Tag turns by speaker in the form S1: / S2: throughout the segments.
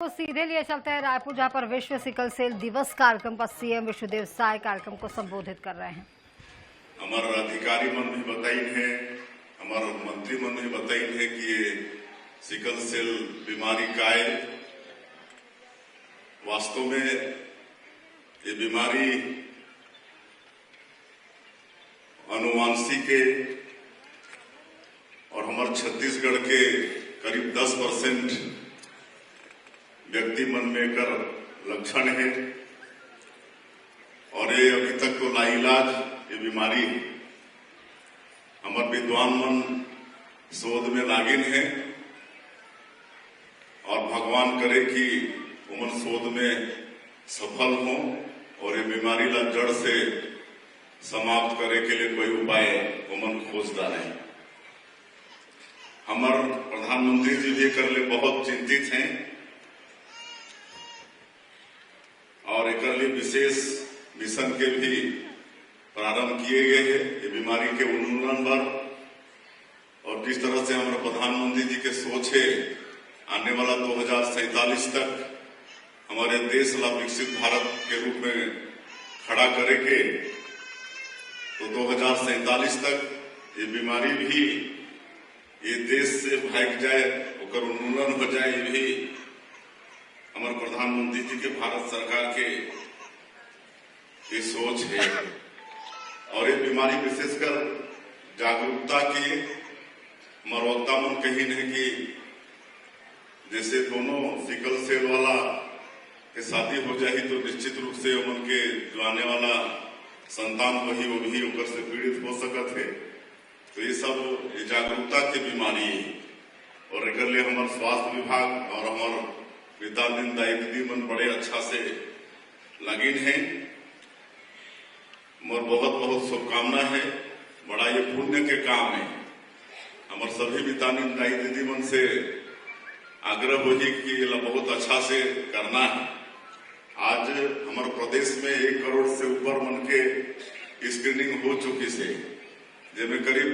S1: तो सीधे लिए चलते हैं रायपुर, जहां पर विश्व सिकल सेल दिवस कार्यक्रम पर सीएम विष्णुदेव साय कार्यक्रम को संबोधित कर रहे हैं।
S2: हमारे अधिकारी मन भी बताई है, हमारे मंत्री मन भी बताई है कि ये सिकल सेल बीमारी का है। वास्तव में ये बीमारी अनुवांशिक है और हमारे छत्तीसगढ़ के करीब 10% व्यक्ति मन में कर लक्षण है और ये अभी तक तो लाइलाज ये बीमारी है। हमारे विद्वान मन शोध में लागिन है और भगवान करे कि उमन शोध में सफल हो और ये बीमारी ला जड़ से समाप्त करे के लिए कोई उपाय उमन खोज डाले। हमारे प्रधानमंत्री जी भी कर ले बहुत चिंतित हैं और एक लिए विशेष मिशन के भी प्रारंभ किए गए हैं ये बीमारी के उन्मूलन पर। और जिस तरह से हमारे प्रधानमंत्री जी के सोच है आने वाला 2047 तक हमारे देश ला विकसित भारत के रूप में खड़ा करेंगे, तो 2047 तक ये बीमारी भी ये देश से भाग जाए, और उन्मूलन हो जाए, ये भी हमारे प्रधानमंत्री जी के भारत सरकार के ये सोच है। और ये बीमारी विशेषकर जागरूकता की हमारे वक्ता मन कही नहीं कि जैसे दोनों सिकल सेल वाला के शादी हो जाए तो निश्चित रूप से उनके जो आने वाला संतान वही वो भी उनकर से पीड़ित हो सकत है। तो ये सब ये जागरूकता की बीमारी है और एक लिए हमारे स्वास्थ्य विभाग और हमारे विद्याधीन दायित्व मन बड़े अच्छा से लगिन है। मोर बहुत बहुत शुभकामना है, बड़ा ये पुण्य के काम है। हमारे सभी विद्याधीन दायित्व मन से आग्रह हो कि ये बहुत अच्छा से करना है। आज हमारे प्रदेश में 1 करोड़ से ऊपर मन के स्क्रीनिंग हो चुकी से, जिसमें करीब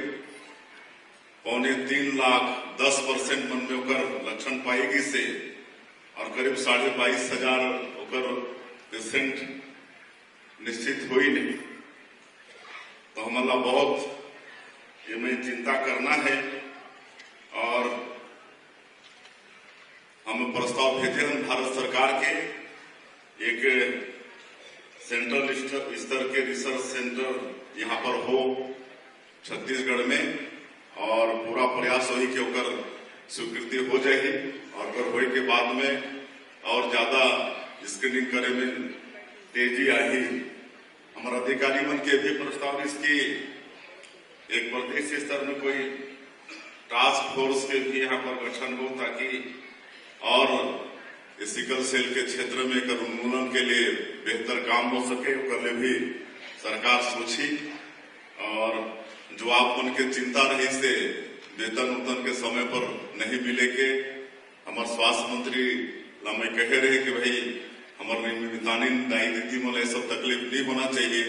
S2: 2.25 लाख 10% मन में होकर लक्षण पाएगी से और करीब 22,500 होकर पेशेंट निश्चित हो ही नहीं। तो हमारा बहुत ये में चिंता करना है और हम प्रस्ताव भेजे हैं भारत सरकार के एक सेंट्रल स्तर के रिसर्च सेंटर यहाँ पर हो छत्तीसगढ़ में, और पूरा प्रयास वही के ऊपर स्वीकृति हो जाएगी और अगर होए के बाद में और ज्यादा स्क्रीनिंग करे में तेजी आई। हमारे अधिकारी मन के भी प्रस्ताव इसकी एक प्रदेश स्तर में कोई टास्क फोर्स के भी यहाँ पर गठन हो ताकि और इस सिकल सेल के क्षेत्र में कर उन्मूलन के लिए बेहतर काम हो सके। कर भी सरकार सोची और जो आप उनके चिंता रही से वेतन उतन के समय पर नहीं मिले के हमारे स्वास्थ्य मंत्री मैं कह रहे कि भाई हमारे विद्याधीन दायित्व मन सब तकलीफ नहीं होना चाहिए,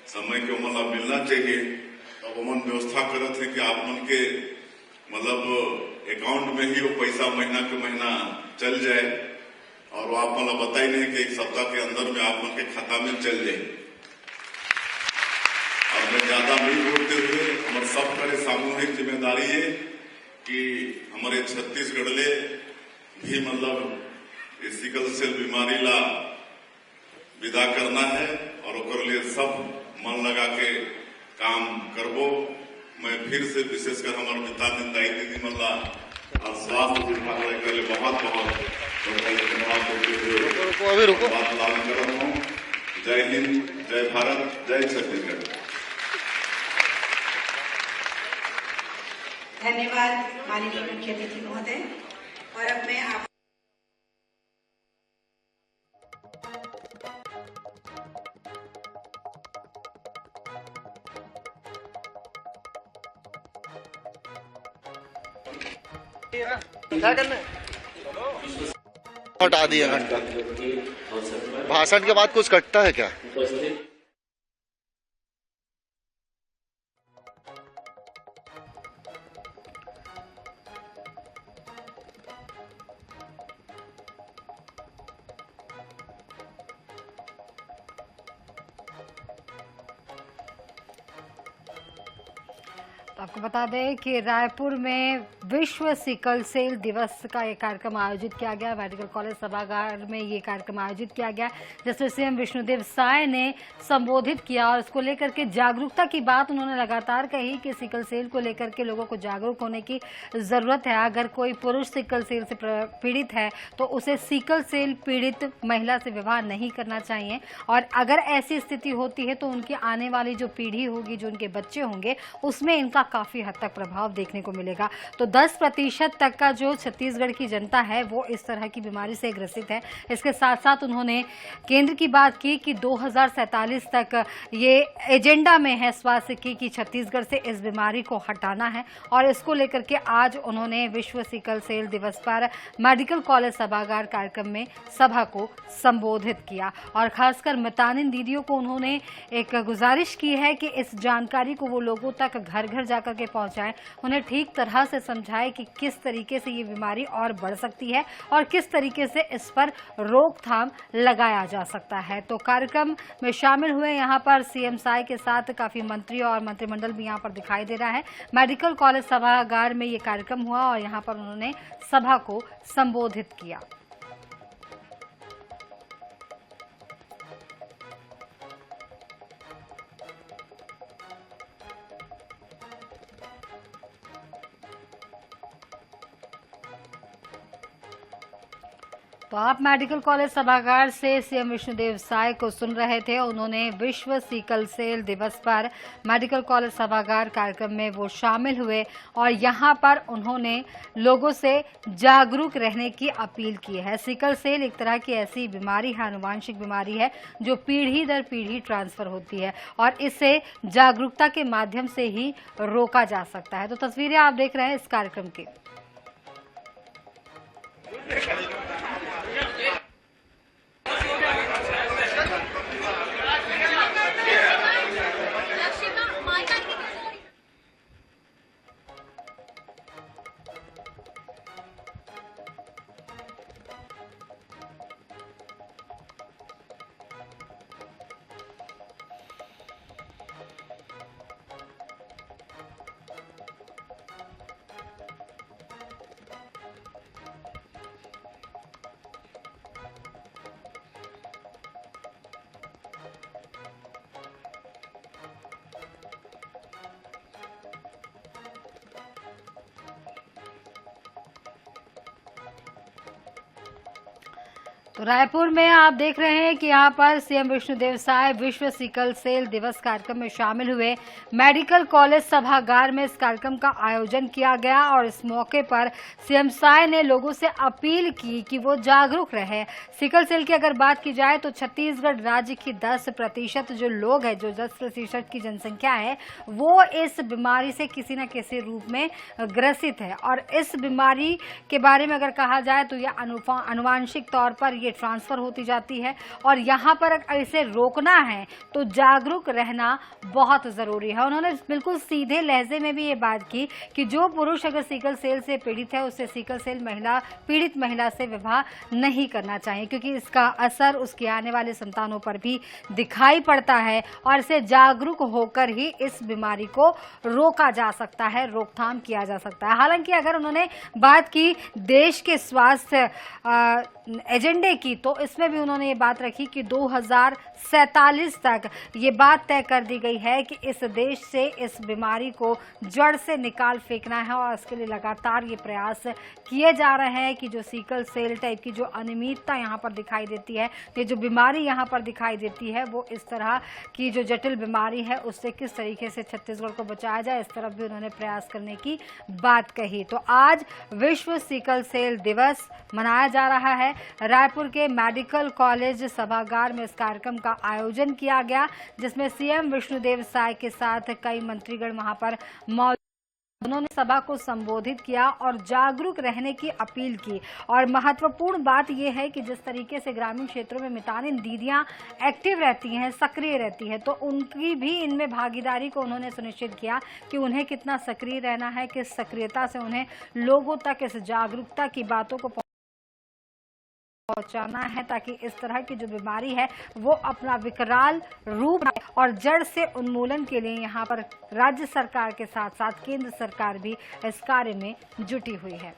S2: समय के उमन मिलना चाहिए। अब उमन व्यवस्था करते हैं कि आप मन के मतलब अकाउंट में ही वो पैसा महीना के महीना चल जाए और वो आप मतलब बताई नहीं कि 1 सप्ताह के अंदर में आप मन के खाता में चल जाए। और मैं ज्यादा नहीं बोलते हुए हमारे सब करे सामूहिक जिम्मेदारी है कि हमारे छत्तीसगढ़ ले भी मतलब इस सिकल सेल बीमारी ला विदा करना है और उसके लिए सब मन लगा के काम करबो। मैं फिर से विशेषकर हमारे विद्याधीन दायित्व मन ला और स्वास्थ्य विभाग के लिए बहुत बहुत धन्यवाद देते हुए बात लागू कर रहा हूँ। जय हिंद, जय भारत, जय छत्तीसगढ़।
S3: धन्यवाद माननीय मुख्य अतिथि महोदय। और अब मैं आप
S4: क्या करना है? हटा दिया घंटा। भाषण के बाद कुछ कटता है क्या?
S1: आपको बता दें कि रायपुर में विश्व सिकल सेल दिवस का एक कार्यक्रम आयोजित किया गया। मेडिकल कॉलेज सभागार में ये कार्यक्रम आयोजित किया गया, जिसमें सीएम विष्णुदेव साय ने संबोधित किया और इसको लेकर के जागरूकता की बात उन्होंने लगातार कही कि सिकल सेल को लेकर के लोगों को जागरूक होने की जरूरत है। अगर कोई पुरुष सिकल सेल से पीड़ित है तो उसे सिकल सेल पीड़ित महिला से विवाह नहीं करना चाहिए, और अगर ऐसी स्थिति होती है तो उनकी आने वाली जो पीढ़ी होगी, जो उनके बच्चे होंगे, उसमें इनका काफी हद तक प्रभाव देखने को मिलेगा। तो 10% तक का जो छत्तीसगढ़ की जनता है वो इस तरह की बीमारी से ग्रसित है। इसके साथ साथ उन्होंने केंद्र की बात की कि 2047 तक ये एजेंडा में है स्वास्थ्य की कि छत्तीसगढ़ से इस बीमारी को हटाना है, और इसको लेकर के आज उन्होंने विश्व सिकल सेल दिवस पर मेडिकल कॉलेज सभागार कार्यक्रम में सभा को संबोधित किया। और खासकर मितानिन दीदियों को उन्होंने एक गुजारिश की है कि इस जानकारी को वो लोगों तक घर घर जाकर के पहुंचाएं, उन्हें ठीक तरह से समझाएं कि किस तरीके से ये बीमारी और बढ़ सकती है और किस तरीके से इस पर रोकथाम लगाया जा सकता है। तो कार्यक्रम में शामिल हुए यहाँ पर सीएम साय के साथ काफी मंत्री और मंत्रिमंडल भी यहाँ पर दिखाई दे रहा है। मेडिकल कॉलेज सभागार में ये कार्यक्रम हुआ और यहाँ पर उन्होंने सभा को संबोधित किया। तो आप मेडिकल कॉलेज सभागार से सीएम विष्णुदेव साय को सुन रहे थे। उन्होंने विश्व सिकल सेल दिवस पर मेडिकल कॉलेज सभागार कार्यक्रम में वो शामिल हुए और यहाँ पर उन्होंने लोगों से जागरूक रहने की अपील की है। सिकल सेल एक तरह की ऐसी बीमारी है, आनुवांशिक बीमारी है, जो पीढ़ी दर पीढ़ी ट्रांसफर होती है और इसे जागरूकता के माध्यम से ही रोका जा सकता है। तो तस्वीरें आप देख रहे हैं इस कार्यक्रम की। तो रायपुर में आप देख रहे हैं कि यहाँ पर सीएम विष्णुदेव साय विश्व सिकल सेल दिवस कार्यक्रम में शामिल हुए। मेडिकल कॉलेज सभागार में इस कार्यक्रम का आयोजन किया गया और इस मौके पर सीएम साय ने लोगों से अपील की कि वो जागरूक रहे। सिकल सेल की अगर बात की जाए तो छत्तीसगढ़ राज्य की 10% जो लोग हैं, जो 10% की जनसंख्या है, वो इस बीमारी से किसी न किसी रूप में ग्रसित है। और इस बीमारी के बारे में अगर कहा जाए तो यह आनुवांशिक तौर पर ये ट्रांसफर होती जाती है और यहाँ पर अगर इसे रोकना है तो जागरूक रहना बहुत जरूरी है। उन्होंने बिल्कुल सीधे लहजे में भी ये बात की कि जो पुरुष अगर सिकल सेल से पीड़ित है उसे सिकल सेल पीड़ित महिला से विवाह नहीं करना चाहिए, क्योंकि इसका असर उसके आने वाले संतानों पर भी दिखाई पड़ता है और इसे जागरूक होकर ही इस बीमारी को रोका जा सकता है, रोकथाम किया जा सकता है। हालांकि अगर उन्होंने बात की देश के स्वास्थ्य एजेंडे की, तो इसमें भी उन्होंने ये बात रखी कि 2047 तक ये बात तय कर दी गई है कि इस देश से इस बीमारी को जड़ से निकाल फेंकना है और इसके लिए लगातार ये प्रयास किए जा रहे हैं कि जो सिकल सेल टाइप की जो अनियमितता यहाँ पर दिखाई देती है, ये जो बीमारी यहाँ पर दिखाई देती है, वो इस तरह की जो जटिल बीमारी है उससे किस तरीके से छत्तीसगढ़ को बचाया जाए, इस तरफ भी उन्होंने प्रयास करने की बात कही। तो आज विश्व सिकल सेल दिवस मनाया जा रहा है। रायपुर के मेडिकल कॉलेज सभागार में इस कार्यक्रम का आयोजन किया गया, जिसमें सीएम विष्णुदेव साय के साथ कई मंत्रीगण वहां पर मौजूद। उन्होंने सभा को संबोधित किया और जागरूक रहने की अपील की। और महत्वपूर्ण बात यह है कि जिस तरीके से ग्रामीण क्षेत्रों में मितानिन दीदियां एक्टिव रहती हैं, सक्रिय रहती हैं, तो उनकी भी इनमें भागीदारी को उन्होंने सुनिश्चित किया कि उन्हें कितना सक्रिय रहना है, किस सक्रियता से उन्हें लोगों तक इस जागरूकता की बातों को पहुंचाना है ताकि इस तरह की जो बीमारी है वो अपना विकराल रूप और जड़ से उन्मूलन के लिए यहाँ पर राज्य सरकार के साथ साथ केंद्र सरकार भी इस कार्य में जुटी हुई है।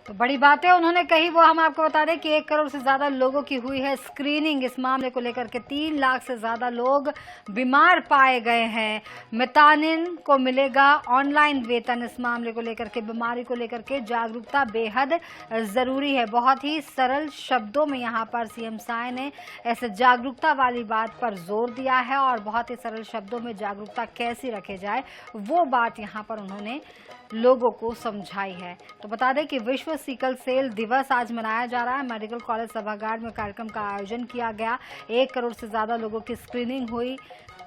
S1: तो बड़ी बातें उन्होंने कही वो हम आपको बता दें कि 1 करोड़ से ज्यादा लोगों की हुई है स्क्रीनिंग। इस मामले को लेकर के 3 लाख से ज्यादा लोग बीमार पाए गए हैं। मितानिन को मिलेगा ऑनलाइन वेतन। इस मामले को लेकर के, बीमारी को लेकर के जागरूकता बेहद जरूरी है। बहुत ही सरल शब्दों में यहाँ पर सीएम साय ने ऐसे जागरूकता वाली बात पर जोर दिया है और बहुत ही सरल शब्दों में जागरूकता कैसी रखे जाए वो बात यहाँ पर उन्होंने लोगों को समझाई है। तो बता दें कि विश्व सिकल सेल दिवस आज मनाया जा रहा है। मेडिकल कॉलेज सभागार में कार्यक्रम का आयोजन किया गया। 1 करोड़ से ज्यादा लोगों की स्क्रीनिंग हुई।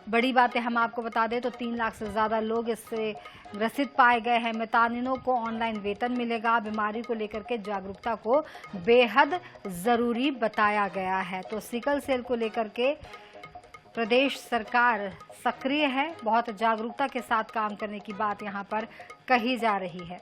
S1: बड़ी बातें हम आपको बता दें तो 3 लाख से ज्यादा लोग इससे ग्रसित पाए गए हैं। मितानिनों को ऑनलाइन वेतन मिलेगा। बीमारी को लेकर के जागरूकता को बेहद जरूरी बताया गया है। तो सिकल सेल को लेकर के प्रदेश सरकार सक्रिय है। बहुत जागरूकता के साथ काम करने की बात यहाँ पर कही जा रही है।